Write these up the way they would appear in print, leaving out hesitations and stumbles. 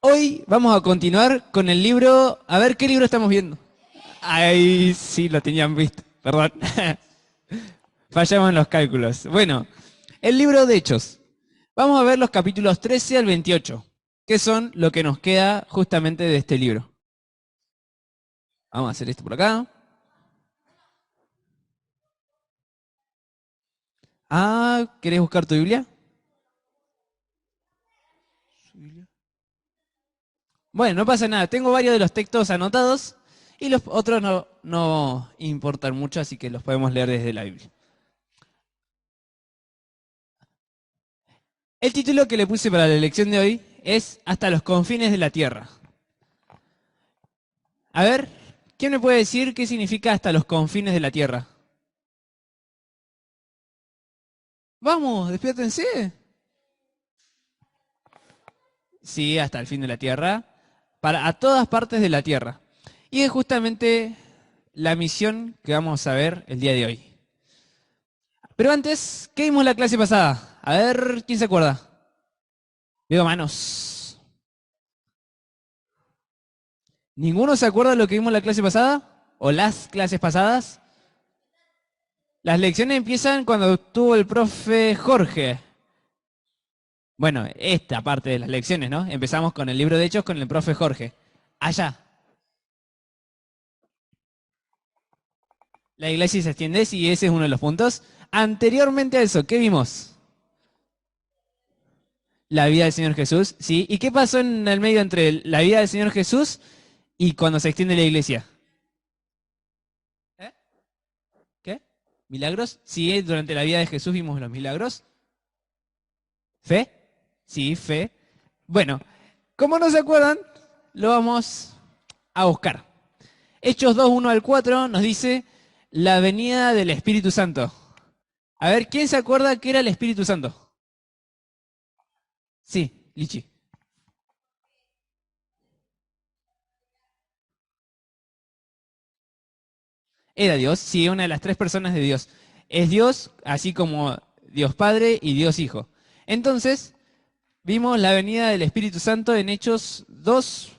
Hoy vamos a continuar con el libro. A ver, ¿qué libro estamos viendo? Ay, sí, lo tenían visto. Perdón. Fallamos en los cálculos. Bueno, el libro de Hechos. Vamos a ver los capítulos 13 al 28, que son lo que nos queda justamente de este libro. Vamos a hacer esto por acá. Ah, ¿querés buscar tu Biblia? Bueno, no pasa nada. Tengo varios de los textos anotados y los otros no importan mucho, así que los podemos leer desde la Biblia. El título que le puse para la lección de hoy es Hasta los confines de la tierra. A ver, ¿quién me puede decir qué significa hasta los confines de la tierra? Vamos, despiértense. Sí, hasta el fin de la tierra, para a todas partes de la tierra. Y es justamente la misión que vamos a ver el día de hoy. Pero antes, ¿qué vimos la clase pasada? A ver, ¿quién se acuerda? Veo manos. ¿Ninguno se acuerda de lo que vimos la clase pasada? ¿O las clases pasadas? Las lecciones empiezan cuando estuvo el profe Jorge. Bueno, esta parte de las lecciones, ¿no? Empezamos con el libro de Hechos con el profe Jorge. Allá. La iglesia se extiende, y ese es uno de los puntos. Anteriormente a eso, ¿qué vimos? La vida del Señor Jesús, ¿sí? ¿Y qué pasó en el medio entre la vida del Señor Jesús y cuando se extiende la iglesia? ¿Eh? ¿Qué? ¿Milagros? Sí, durante la vida de Jesús vimos los milagros. ¿Fe? Sí, fe. Bueno, como no se acuerdan, lo vamos a buscar. Hechos 2, 1 al 4 nos dice la venida del Espíritu Santo. A ver, ¿quién se acuerda que era el Espíritu Santo? Sí, Lichi. Era Dios, sí, una de las tres personas de Dios. Es Dios, así como Dios Padre y Dios Hijo. Entonces, vimos la venida del Espíritu Santo en Hechos 2,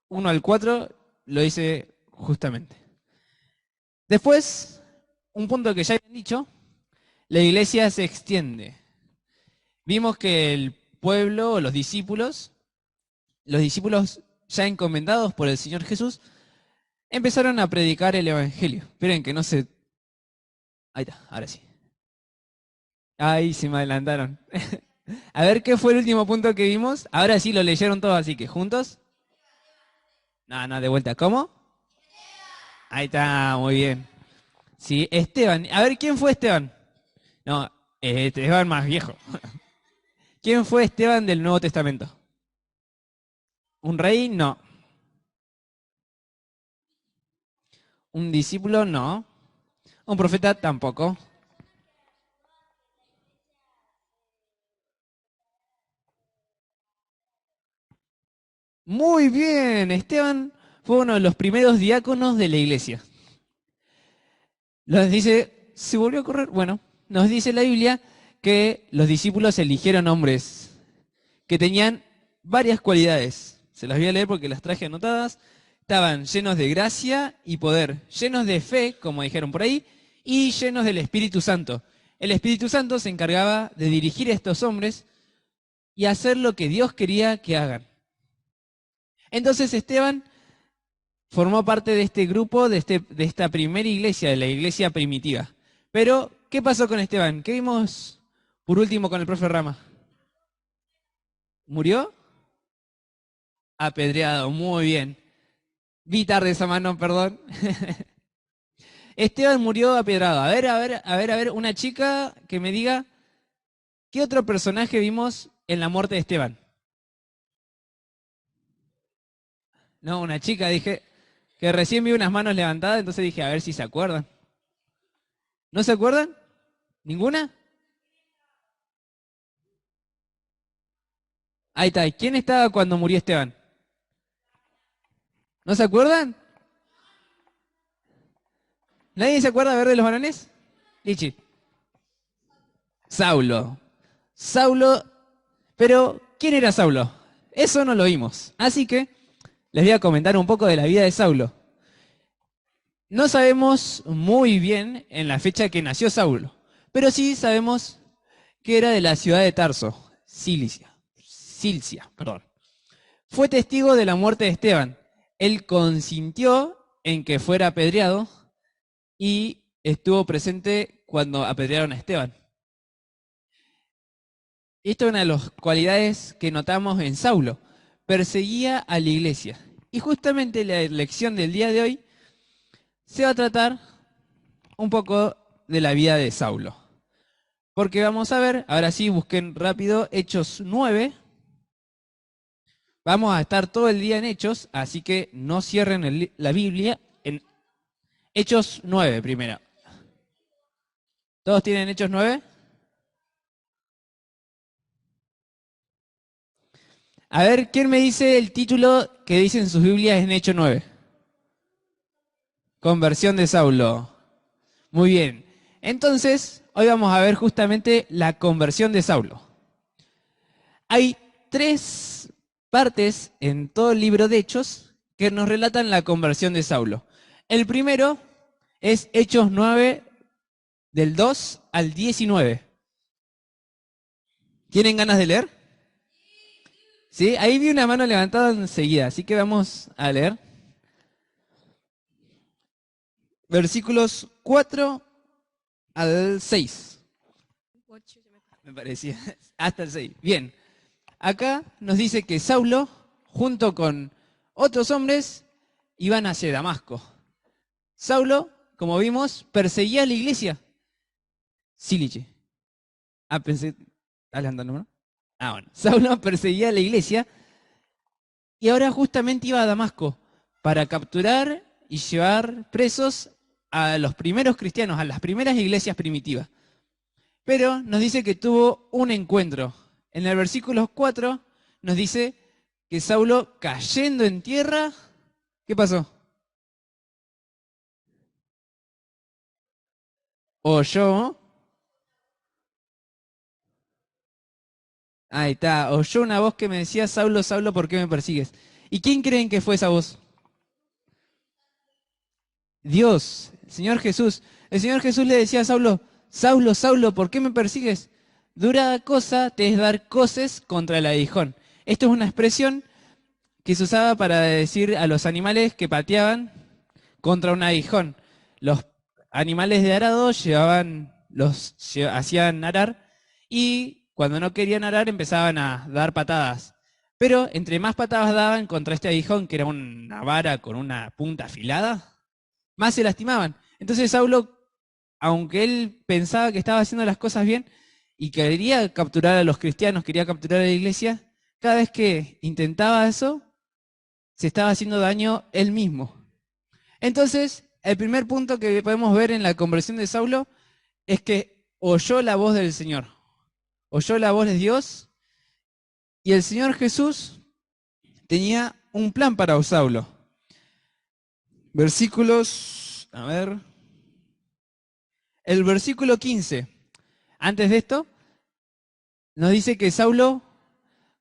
1 al 4, lo dice justamente. Después, un punto que ya habían dicho, la iglesia se extiende. Vimos que el pueblo, o los discípulos ya encomendados por el Señor Jesús, empezaron a predicar el Evangelio. Esperen que no se... Ahí está, ahora sí. Ahí se me adelantaron. A ver, ¿qué fue el último punto que vimos? Ahora sí lo leyeron todos, así que juntos. No, no, de vuelta. ¿Cómo? Ahí está, muy bien. Sí, Esteban. A ver, ¿quién fue Esteban? No, Esteban más viejo. ¿Quién fue Esteban del Nuevo Testamento? ¿Un rey? No. ¿Un discípulo? No. ¿Un profeta? Tampoco. Muy bien, Esteban fue uno de los primeros diáconos de la iglesia. Nos dice, ¿se volvió a correr? Bueno, nos dice la Biblia que los discípulos eligieron hombres que tenían varias cualidades. Se las voy a leer porque las traje anotadas. Estaban llenos de gracia y poder, llenos de fe, como dijeron por ahí, y llenos del Espíritu Santo. El Espíritu Santo se encargaba de dirigir a estos hombres y hacer lo que Dios quería que hagan. Entonces Esteban formó parte de este grupo, de esta primera iglesia, de la iglesia primitiva. Pero, ¿qué pasó con Esteban? ¿Qué vimos por último con el profe Rama? ¿Murió? Apedreado, muy bien. Vi tarde esa mano, perdón. Esteban murió apedreado. A ver, a ver, a ver, a ver, una chica que me diga, ¿qué otro personaje vimos en la muerte de Esteban? No, una chica, dije, que recién vi unas manos levantadas, entonces dije, a ver si se acuerdan. ¿No se acuerdan? ¿Ninguna? Ahí está. ¿Quién estaba cuando murió Esteban? ¿No se acuerdan? ¿Nadie se acuerda de ver de los varones? Lichi. Saulo. Saulo. Pero, ¿quién era Saulo? Eso no lo vimos. Así que les voy a comentar un poco de la vida de Saulo. No sabemos muy bien en la fecha que nació Saulo, pero sí sabemos que era de la ciudad de Tarso, Cilcia, perdón. Fue testigo de la muerte de Esteban. Él consintió en que fuera apedreado y estuvo presente cuando apedrearon a Esteban. Esta es una de las cualidades que notamos en Saulo. Perseguía a la iglesia. Y justamente la lección del día de hoy se va a tratar un poco de la vida de Saulo. Porque vamos a ver, ahora sí, busquen rápido Hechos 9. Vamos a estar todo el día en Hechos, así que no cierren la Biblia en Hechos 9 primero. ¿Todos tienen Hechos 9? A ver, ¿quién me dice el título que dice en sus Biblias en Hechos 9? Conversión de Saulo. Muy bien. Entonces, hoy vamos a ver justamente la conversión de Saulo. Hay 3 partes en todo el libro de Hechos que nos relatan la conversión de Saulo. El primero es Hechos 9, del 2 al 19. ¿Tienen ganas de leer? Sí, ahí vi una mano levantada enseguida, así que vamos a leer. Versículos 4 al 6. Me parecía, hasta el 6. Bien, acá nos dice que Saulo, junto con otros hombres, iban hacia Damasco. Saulo, como vimos, perseguía a la iglesia. Síliche. Pensé, adelantando, ¿no? Bueno. Saulo perseguía a la iglesia y ahora justamente iba a Damasco para capturar y llevar presos a los primeros cristianos, a las primeras iglesias primitivas. Pero nos dice que tuvo un encuentro. En el versículo 4 nos dice que Saulo, cayendo en tierra, ¿qué pasó? Oyó. Ahí está, oyó una voz que me decía, Saulo, Saulo, ¿por qué me persigues? ¿Y quién creen que fue esa voz? Dios, el Señor Jesús. El Señor Jesús le decía a Saulo, Saulo, Saulo, ¿por qué me persigues? Dura cosa te es dar coces contra el aguijón. Esto es una expresión que se usaba para decir a los animales que pateaban contra un aguijón. Los animales de arado hacían arar y cuando no querían arar empezaban a dar patadas. Pero entre más patadas daban contra este aguijón, que era una vara con una punta afilada, más se lastimaban. Entonces Saulo, aunque él pensaba que estaba haciendo las cosas bien y quería capturar a los cristianos, quería capturar a la iglesia, cada vez que intentaba eso, se estaba haciendo daño él mismo. Entonces, el primer punto que podemos ver en la conversión de Saulo es que oyó la voz del Señor, oyó la voz de Dios y el Señor Jesús tenía un plan para Saulo. Versículos, a ver, el versículo 15. Antes de esto, nos dice que Saulo,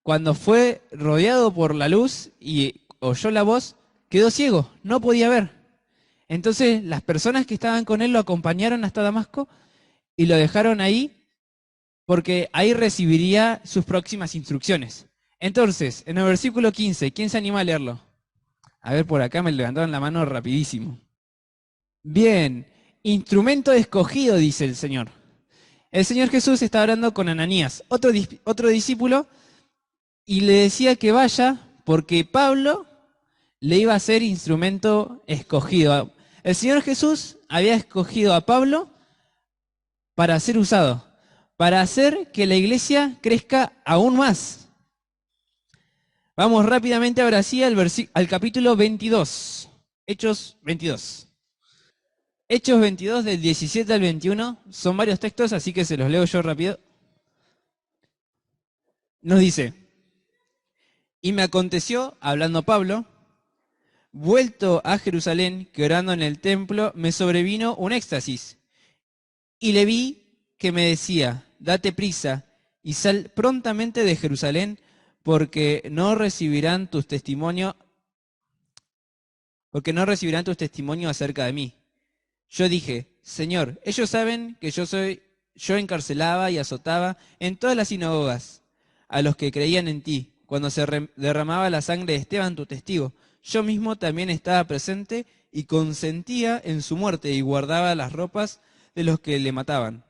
cuando fue rodeado por la luz y oyó la voz, quedó ciego, no podía ver. Entonces las personas que estaban con él lo acompañaron hasta Damasco y lo dejaron ahí porque ahí recibiría sus próximas instrucciones. Entonces, en el versículo 15, ¿quién se anima a leerlo? A ver, por acá me levantaron la mano rapidísimo. Bien, instrumento escogido, dice el Señor. El Señor Jesús está hablando con Ananías, otro discípulo, y le decía que vaya porque Pablo le iba a ser instrumento escogido. El Señor Jesús había escogido a Pablo para ser usado, para hacer que la iglesia crezca aún más. Vamos rápidamente ahora sí al capítulo 22, Hechos 22. Hechos 22 del 17 al 21, son varios textos, así que se los leo yo rápido. Nos dice, y me aconteció, hablando Pablo, vuelto a Jerusalén, que orando en el templo, me sobrevino un éxtasis. Y le vi que me decía, date prisa y sal prontamente de Jerusalén, porque no recibirán tus testimonios, porque no recibirán tus testimonios acerca de mí. Yo dije, Señor, ellos saben que yo encarcelaba y azotaba en todas las sinagogas a los que creían en ti, cuando se derramaba la sangre de Esteban, tu testigo. Yo mismo también estaba presente y consentía en su muerte y guardaba las ropas de los que le mataban.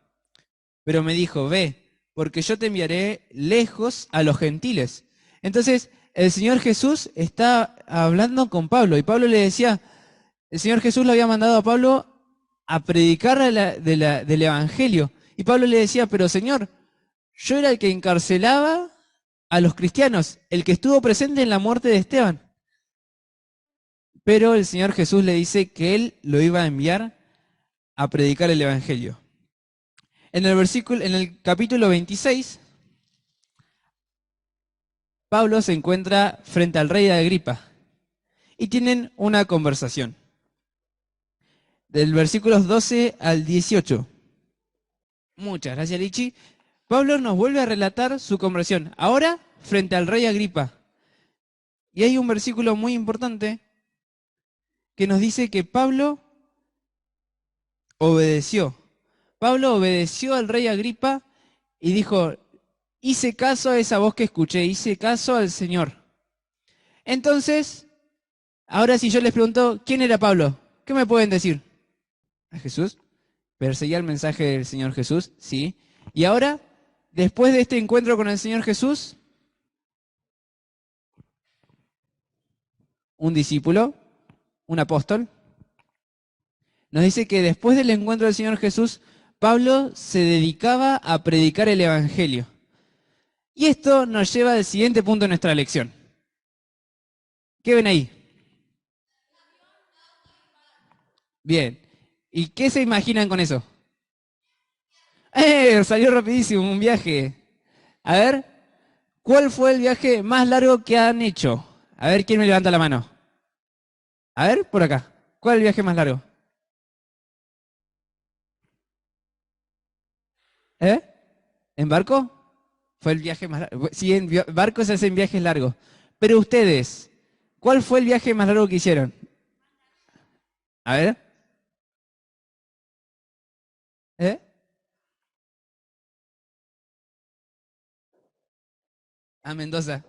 Pero me dijo, ve, porque yo te enviaré lejos a los gentiles. Entonces, el Señor Jesús está hablando con Pablo y Pablo le decía, el Señor Jesús lo había mandado a Pablo a predicar del Evangelio. Y Pablo le decía, pero Señor, yo era el que encarcelaba a los cristianos, el que estuvo presente en la muerte de Esteban. Pero el Señor Jesús le dice que él lo iba a enviar a predicar el Evangelio. En el capítulo 26, Pablo se encuentra frente al rey de Agripa y tienen una conversación. Del versículos 12 al 18. Muchas gracias, Lichi. Pablo nos vuelve a relatar su conversión, ahora frente al rey Agripa. Y hay un versículo muy importante que nos dice que Pablo obedeció. Pablo obedeció al rey Agripa y dijo, hice caso a esa voz que escuché, hice caso al Señor. Entonces, ahora si yo les pregunto, ¿quién era Pablo? ¿Qué me pueden decir? ¿A Jesús? ¿Perseguía el mensaje del Señor Jesús? Sí. Y ahora, después de este encuentro con el Señor Jesús, un discípulo, un apóstol, nos dice que después del encuentro del Señor Jesús, Pablo se dedicaba a predicar el Evangelio. Y esto nos lleva al siguiente punto de nuestra lección. ¿Qué ven ahí? Bien. ¿Y qué se imaginan con eso? Salió rapidísimo, un viaje. A ver, ¿cuál fue el viaje más largo que han hecho? A ver, ¿quién me levanta la mano? A ver, por acá. ¿Cuál es el viaje más largo? ¿Eh? ¿En barco? Fue el viaje más largo. Sí, en barco se hacen viajes largos. Pero ustedes, ¿cuál fue el viaje más largo que hicieron? A ver. ¿Eh? A Mendoza.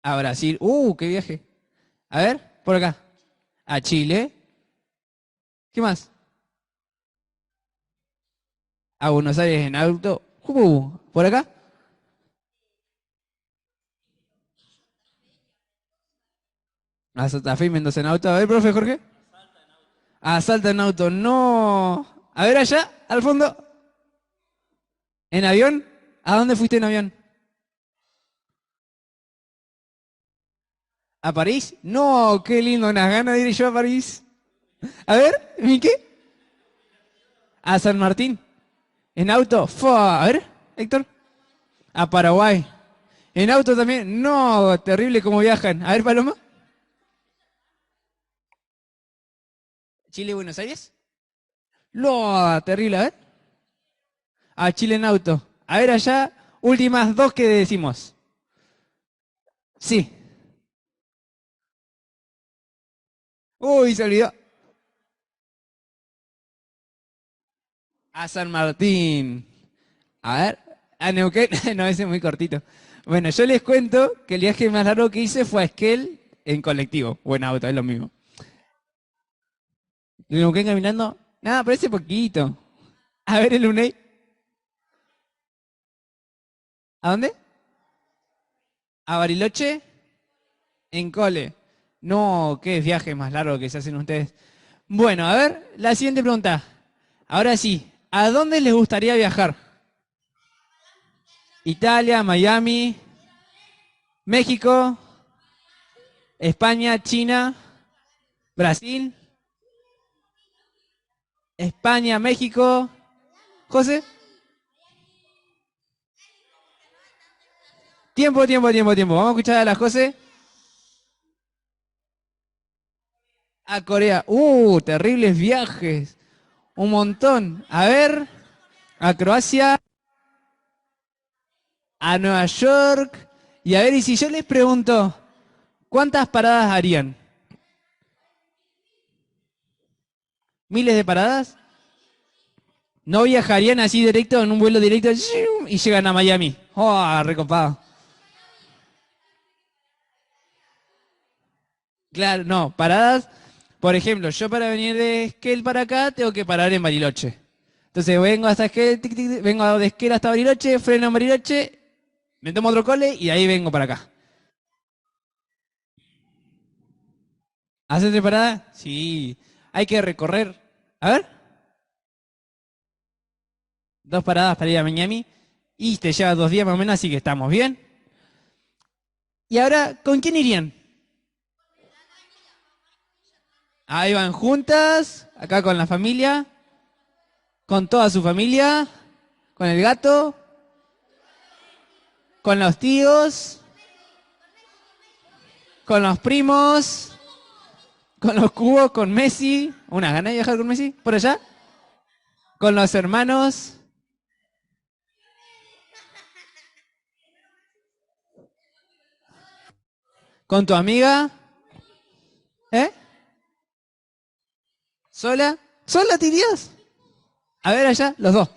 A Brasil. ¡Qué viaje! A ver, por acá. A Chile. ¿Qué más? A Buenos Aires en auto. ¿Por acá? A Santa Fe y Mendoza en auto. A ver, profe Jorge. A Salta en auto. No. A ver allá, al fondo. ¿En avión? ¿A dónde fuiste en avión? ¿A París? No, qué lindo, unas ganas de ir yo a París. A ver, ¿mi qué? A San Martín. ¿En auto? A ver, Héctor. A Paraguay. ¿En auto también? No, terrible cómo viajan. A ver, Paloma. ¿Chile, Buenos Aires? No, terrible, a ver. A Chile en auto. A ver allá, últimas dos que decimos. Sí. Uy, se olvidó. A San Martín. A ver. A Neuquén. No, ese es muy cortito. Bueno, yo les cuento que el viaje más largo que hice fue a Esquel en colectivo. O en auto, es lo mismo. ¿De Neuquén caminando? Nada, parece poquito. A ver el UNEI. ¿A dónde? ¿A Bariloche? En cole. No, qué viaje más largo que se hacen ustedes. Bueno, a ver, la siguiente pregunta. Ahora sí, ¿a dónde les gustaría viajar? Italia, Miami, México, España, China, Brasil, España, México. José, tiempo. Vamos a escuchar a la José. A Corea. Terribles viajes. Un montón. A ver, a Croacia. a Nueva York. Y a ver, y si yo les pregunto, ¿cuántas paradas harían? ¿Miles de paradas? ¿No viajarían así directo en un vuelo directo y llegan a Miami? ¡Oh, recopado! Claro, no, paradas. Por ejemplo, yo para venir de Esquel para acá tengo que parar en Bariloche. Entonces vengo hasta Esquel, vengo de Esquel hasta Bariloche, freno en Bariloche, me tomo otro cole y ahí vengo para acá. ¿Haces tres paradas? Sí. Hay que recorrer. A ver, dos paradas para ir a Miami y te lleva 2 días más o menos, así que estamos bien. Y ahora, ¿con quién irían? Ahí van juntas, acá con la familia, con toda su familia, con el gato, con los tíos, con los primos, con los cubos, con Messi. ¿Una gana de viajar con Messi? ¿Por allá? Con los hermanos, con tu amiga. ¿Eh? ¿Sola? ¿Sola te irías? A ver allá, los dos.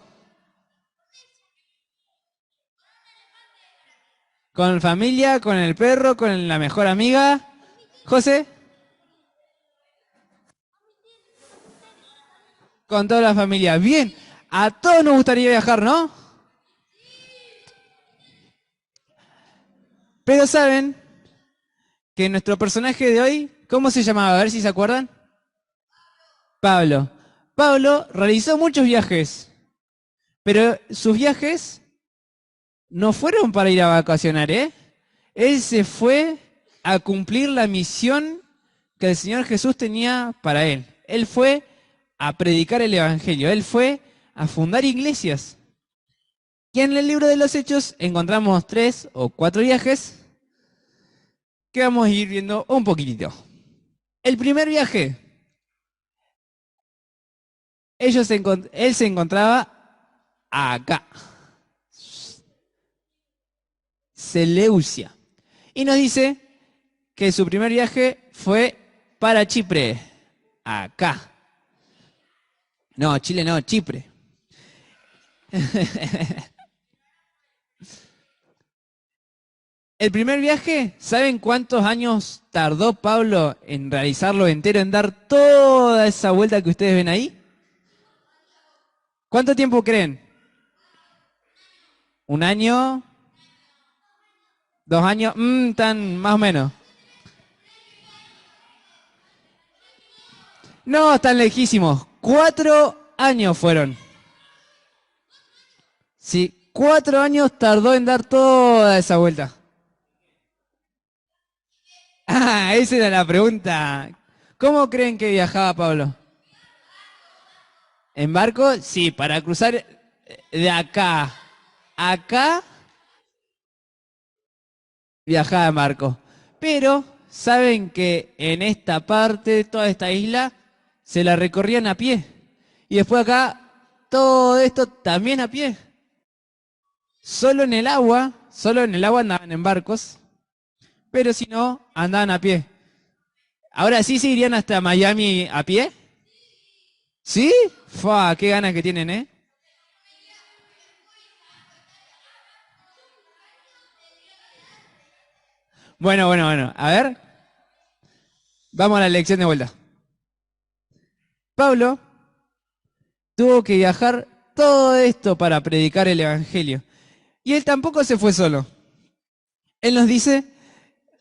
Con familia, con el perro, con la mejor amiga. José, con toda la familia. Bien, a todos nos gustaría viajar, ¿no? Pero saben que nuestro personaje de hoy, ¿cómo se llamaba? A ver si se acuerdan. Pablo. Pablo realizó muchos viajes, pero sus viajes no fueron para ir a vacacionar, ¿eh? Él se fue a cumplir la misión que el Señor Jesús tenía para él. Él fue a predicar el Evangelio, él fue a fundar iglesias. Y en el libro de los Hechos encontramos 3 o 4 viajes que vamos a ir viendo un poquitito. El primer viaje, él se encontraba acá, Seleucia. Y nos dice que su primer viaje fue para Chipre, acá. No, Chile no, Chipre. El primer viaje, ¿saben cuántos años tardó Pablo en realizarlo entero, en dar toda esa vuelta que ustedes ven ahí? ¿Cuánto tiempo creen? ¿Un año? ¿2 años? Tan más o menos. No, están lejísimos. 4 años fueron. Sí, 4 años tardó en dar toda esa vuelta. Ah, esa era la pregunta. ¿Cómo creen que viajaba Pablo? ¿En barco? Sí, para cruzar de acá a acá viajaba en barco. Pero saben que en esta parte, toda esta isla, se la recorrían a pie. Y después acá, todo esto también a pie. Solo en el agua andaban en barcos, pero si no, andaban a pie. Ahora sí se irían hasta Miami a pie. ¿Sí? Fua, qué ganas que tienen, ¿eh? Bueno, bueno, bueno. A ver, vamos a la lección de vuelta. Pablo tuvo que viajar todo esto para predicar el Evangelio. Y él tampoco se fue solo. Él nos dice,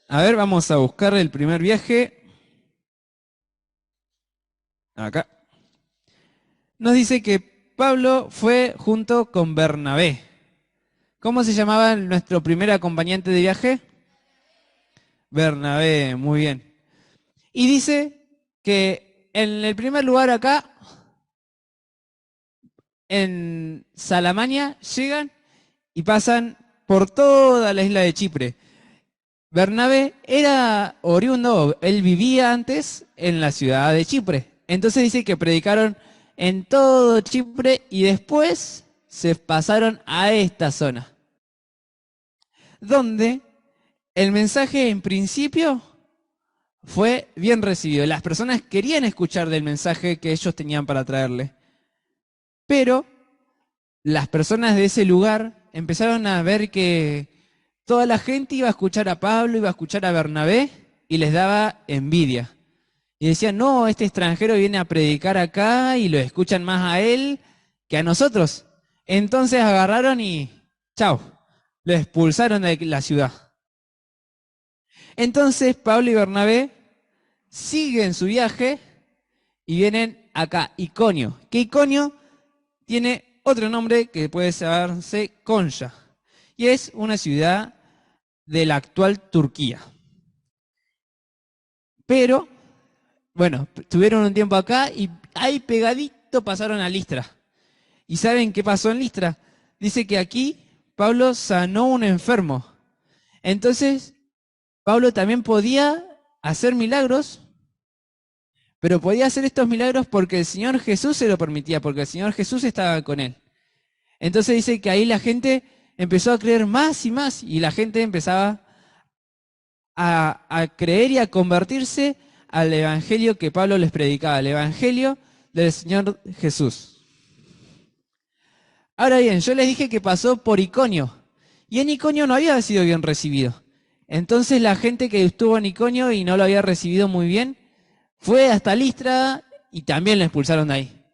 a ver, vamos a buscar el primer viaje. Acá. Nos dice que Pablo fue junto con Bernabé. ¿Cómo se llamaba nuestro primer acompañante de viaje? Bernabé, muy bien. Y dice que en el primer lugar acá, en Salamaña, llegan y pasan por toda la isla de Chipre. Bernabé era oriundo, él vivía antes en la ciudad de Chipre. Entonces dice que predicaron en todo Chipre y después se pasaron a esta zona. donde el mensaje en principio fue bien recibido. Las personas querían escuchar del mensaje que ellos tenían para traerle. Pero las personas de ese lugar empezaron a ver que toda la gente iba a escuchar a Pablo, iba a escuchar a Bernabé y les daba envidia. Y decían, no, este extranjero viene a predicar acá y lo escuchan más a él que a nosotros. Entonces agarraron y chao, lo expulsaron de la ciudad. Entonces Pablo y Bernabé siguen su viaje y vienen acá, Iconio. Que Iconio tiene otro nombre que puede llamarse Konya. Y es una ciudad de la actual Turquía. Pero, bueno, estuvieron un tiempo acá y ahí pegadito pasaron a Listra. ¿Y saben qué pasó en Listra? Dice que aquí Pablo sanó a un enfermo. Entonces, Pablo también podía hacer milagros, pero podía hacer estos milagros porque el Señor Jesús se lo permitía, porque el Señor Jesús estaba con él. Entonces dice que ahí la gente empezó a creer más y la gente empezaba a creer y a convertirse al evangelio que Pablo les predicaba, el evangelio del Señor Jesús. Ahora bien, yo les dije que pasó por Iconio, y en Iconio no había sido bien recibido. Entonces la gente que estuvo en Iconio y no lo había recibido muy bien, fue hasta Listra y también lo expulsaron de ahí.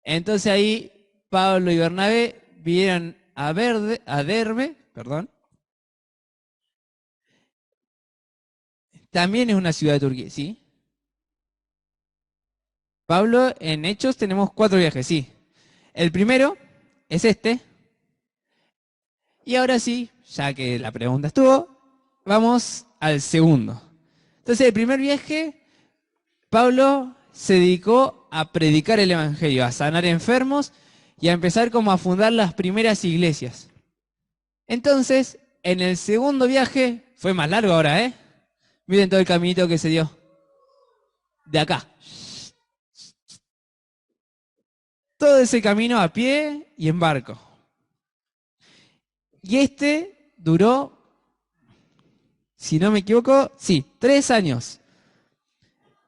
Entonces ahí Pablo y Bernabé vinieron a Derbe, perdón. También es una ciudad de Turquía, ¿sí? Pablo, en Hechos tenemos 4 viajes, sí. El primero es este. Y ahora sí, ya que la pregunta estuvo, vamos al segundo. Entonces, el primer viaje, Pablo se dedicó a predicar el evangelio, a sanar enfermos y a empezar como a fundar las primeras iglesias. Entonces, en el segundo viaje, fue más largo ahora, ¿eh? Miren todo el caminito que se dio. De acá. Todo ese camino a pie y en barco. Y este duró, si no me equivoco, sí, 3 años.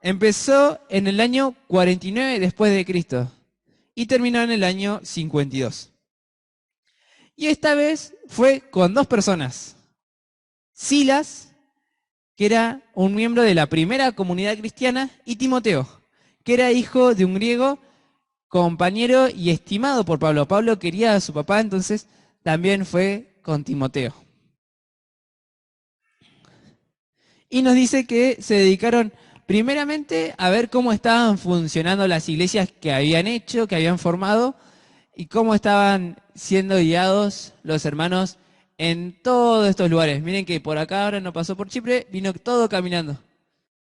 Empezó en el año 49 después de Cristo y terminó en el año 52. Y esta vez fue con 2 personas. Silas, que era un miembro de la primera comunidad cristiana, y Timoteo, que era hijo de un griego, compañero y estimado por Pablo. Pablo quería a su papá, entonces también fue con Timoteo. Y nos dice que se dedicaron primeramente a ver cómo estaban funcionando las iglesias que habían hecho, que habían formado, y cómo estaban siendo guiados los hermanos en todos estos lugares. Miren que por acá ahora no pasó por Chipre, vino todo caminando.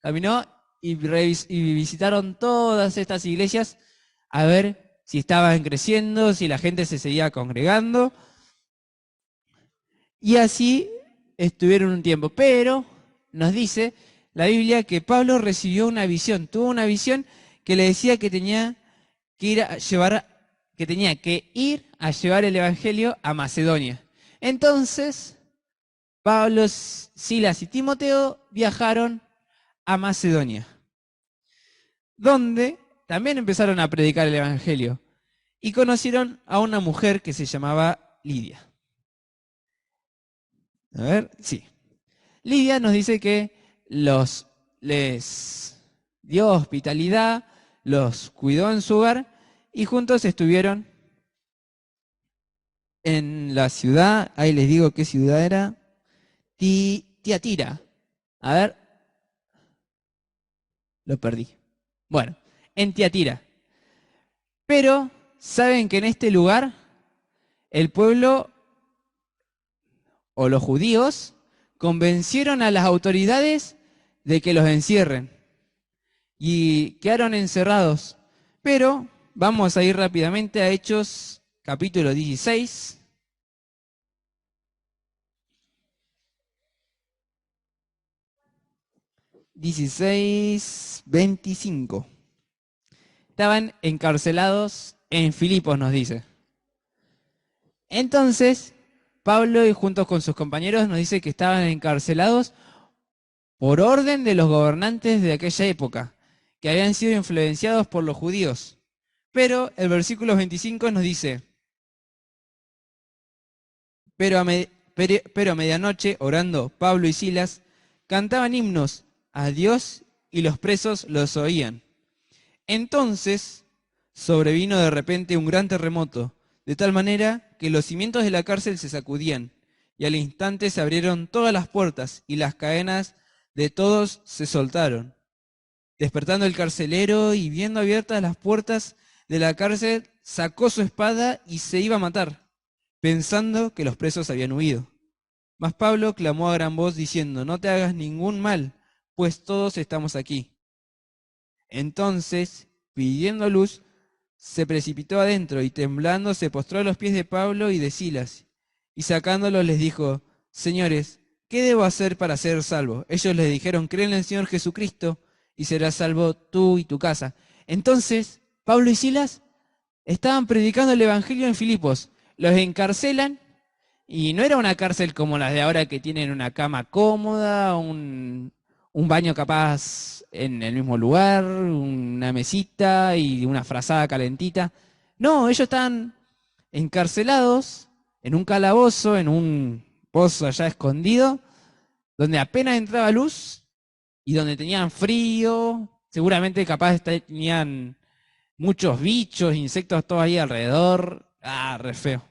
Caminó y visitaron todas estas iglesias a ver si estaban creciendo, si la gente se seguía congregando. Y así estuvieron un tiempo. Pero nos dice la Biblia que Pablo recibió una visión, tuvo una visión que le decía que tenía que ir a llevar el evangelio a Macedonia. Entonces, Pablo, Silas y Timoteo viajaron a Macedonia, donde también empezaron a predicar el evangelio y conocieron a una mujer que se llamaba Lidia. A ver, sí. Lidia nos dice que les dio hospitalidad, los cuidó en su hogar y juntos estuvieron en la ciudad, ahí les digo qué ciudad era, Tiatira. A ver, lo perdí. Bueno, en Tiatira. Pero, ¿saben que en este lugar el pueblo o los judíos convencieron a las autoridades de que los encierren y quedaron encerrados? Pero vamos a ir rápidamente a Hechos capítulo 16. Dieciséis, 25. Estaban encarcelados en Filipos, nos dice. Entonces, Pablo y junto con sus compañeros nos dice que estaban encarcelados por orden de los gobernantes de aquella época, que habían sido influenciados por los judíos. Pero el versículo 25 nos dice, pero a medianoche, orando Pablo y Silas, cantaban himnos a Dios y los presos los oían. Entonces sobrevino de repente un gran terremoto, de tal manera que los cimientos de la cárcel se sacudían, y al instante se abrieron todas las puertas y las cadenas de todos se soltaron. Despertando el carcelero y viendo abiertas las puertas de la cárcel, sacó su espada y se iba a matar, pensando que los presos habían huido. Mas Pablo clamó a gran voz diciendo, no te hagas ningún mal, pues todos estamos aquí. Entonces, pidiendo luz, se precipitó adentro y temblando se postró a los pies de Pablo y de Silas. Y sacándolos les dijo, señores, ¿qué debo hacer para ser salvo? Ellos les dijeron, cree en el Señor Jesucristo y serás salvo tú y tu casa. Entonces, Pablo y Silas estaban predicando el Evangelio en Filipos. Los encarcelan y no era una cárcel como las de ahora que tienen una cama cómoda, un baño capaz en el mismo lugar, una mesita y una frazada calentita. No, ellos estaban encarcelados en un calabozo, en un pozo allá escondido, donde apenas entraba luz y donde tenían frío, seguramente capaz tenían muchos bichos, insectos todos ahí alrededor. Re feo.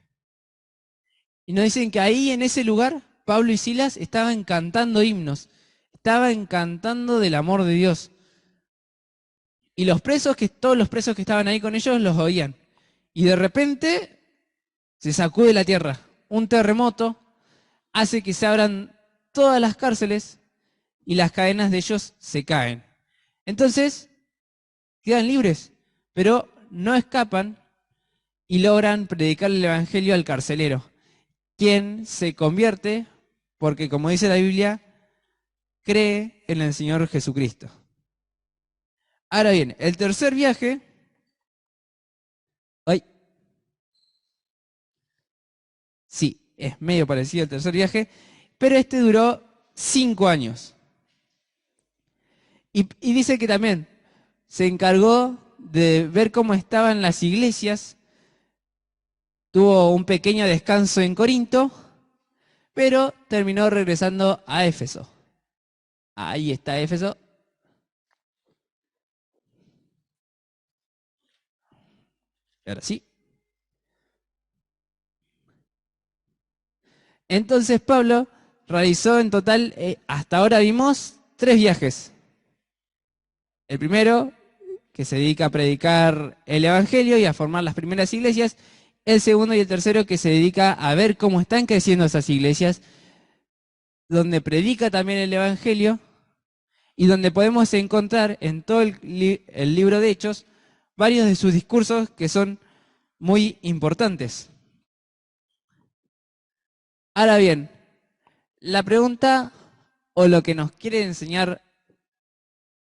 Y nos dicen que ahí en ese lugar, Pablo y Silas estaban cantando himnos, estaban cantando del amor de Dios. Y todos los presos que estaban ahí con ellos los oían. Y de repente se sacude la tierra. Un terremoto hace que se abran todas las cárceles y las cadenas de ellos se caen. Entonces, quedan libres, pero no escapan y logran predicar el Evangelio al carcelero, quien se convierte porque, como dice la Biblia, cree en el Señor Jesucristo. Ahora bien, el tercer viaje, sí, es medio parecido al tercer viaje, pero este duró 5 años. Y dice que también se encargó de ver cómo estaban las iglesias, tuvo un pequeño descanso en Corinto, pero terminó regresando a Éfeso. Ahí está Éfeso. Ahora sí. Entonces Pablo realizó en total, hasta ahora vimos 3 viajes. El primero, que se dedica a predicar el Evangelio y a formar las primeras iglesias. El segundo y el tercero, que se dedica a ver cómo están creciendo esas iglesias, donde predica también el Evangelio y donde podemos encontrar en todo el libro de Hechos varios de sus discursos que son muy importantes. Ahora bien, la pregunta o lo que nos quiere enseñar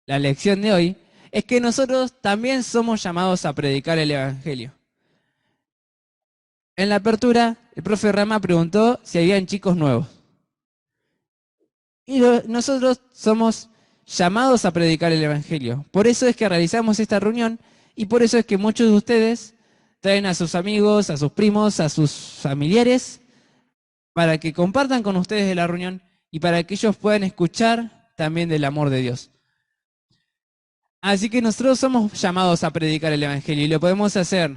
la lección de hoy es que nosotros también somos llamados a predicar el Evangelio. En la apertura, el profe Rama preguntó si habían chicos nuevos. Y nosotros somos llamados a predicar el Evangelio. Por eso es que realizamos esta reunión y por eso es que muchos de ustedes traen a sus amigos, a sus primos, a sus familiares, para que compartan con ustedes de la reunión y para que ellos puedan escuchar también del amor de Dios. Así que nosotros somos llamados a predicar el Evangelio y lo podemos hacer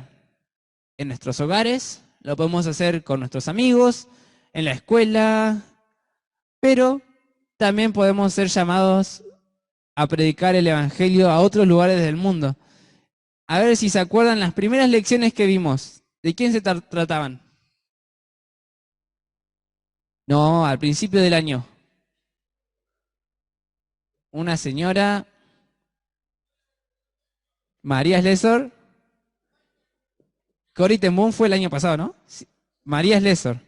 en nuestros hogares, lo podemos hacer con nuestros amigos, en la escuela, pero también podemos ser llamados a predicar el Evangelio a otros lugares del mundo. A ver si se acuerdan las primeras lecciones que vimos. ¿De quién se trataban? No, al principio del año. Una señora, María Slesor. Corrie ten Boom fue el año pasado, ¿no? Sí. María Slesor.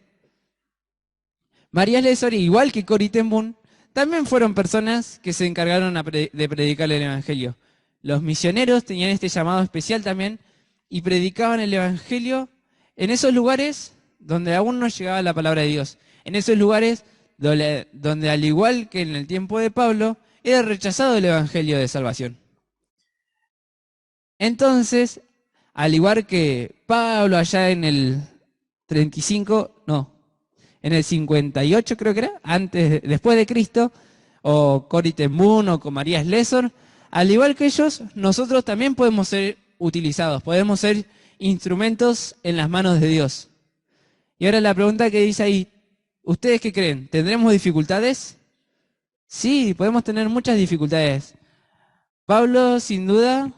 María Slesor, igual que Corrie ten Boom, también fueron personas que se encargaron de predicar el Evangelio. Los misioneros tenían este llamado especial también y predicaban el Evangelio en esos lugares donde aún no llegaba la palabra de Dios. En esos lugares donde al igual que en el tiempo de Pablo, era rechazado el evangelio de salvación. Entonces, al igual que Pablo allá en el 35, no, en el 58 creo que era, después de Cristo, o Corrie ten Boom o con María Slessor, al igual que ellos, nosotros también podemos ser utilizados, podemos ser instrumentos en las manos de Dios. Y ahora la pregunta que dice ahí, ¿ustedes qué creen? ¿Tendremos dificultades? Sí, podemos tener muchas dificultades. Pablo, sin duda,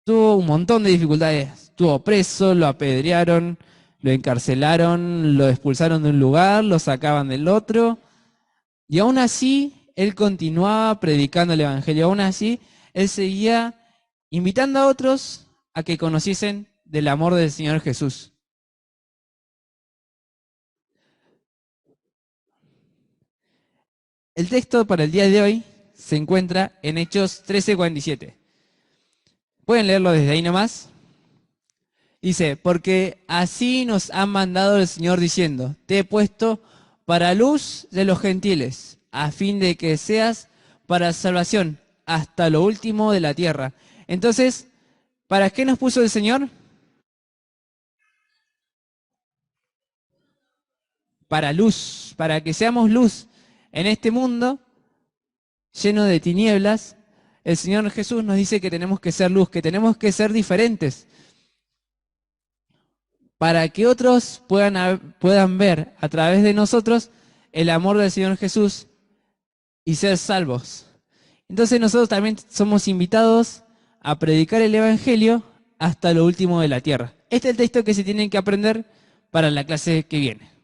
tuvo un montón de dificultades. Estuvo preso, lo apedrearon, lo encarcelaron, lo expulsaron de un lugar, lo sacaban del otro. Y aún así, él continuaba predicando el evangelio. Aún así, él seguía invitando a otros a que conociesen del amor del Señor Jesús. El texto para el día de hoy se encuentra en Hechos 13:47. ¿Pueden leerlo desde ahí nomás? Dice, porque así nos ha mandado el Señor diciendo, te he puesto para luz de los gentiles, a fin de que seas para salvación hasta lo último de la tierra. Entonces, ¿para qué nos puso el Señor? Para luz, para que seamos luz en este mundo lleno de tinieblas. El Señor Jesús nos dice que tenemos que ser luz, que tenemos que ser diferentes, para que otros puedan ver a través de nosotros el amor del Señor Jesús y ser salvos. Entonces nosotros también somos invitados a predicar el Evangelio hasta lo último de la tierra. Este es el texto que se tienen que aprender para la clase que viene.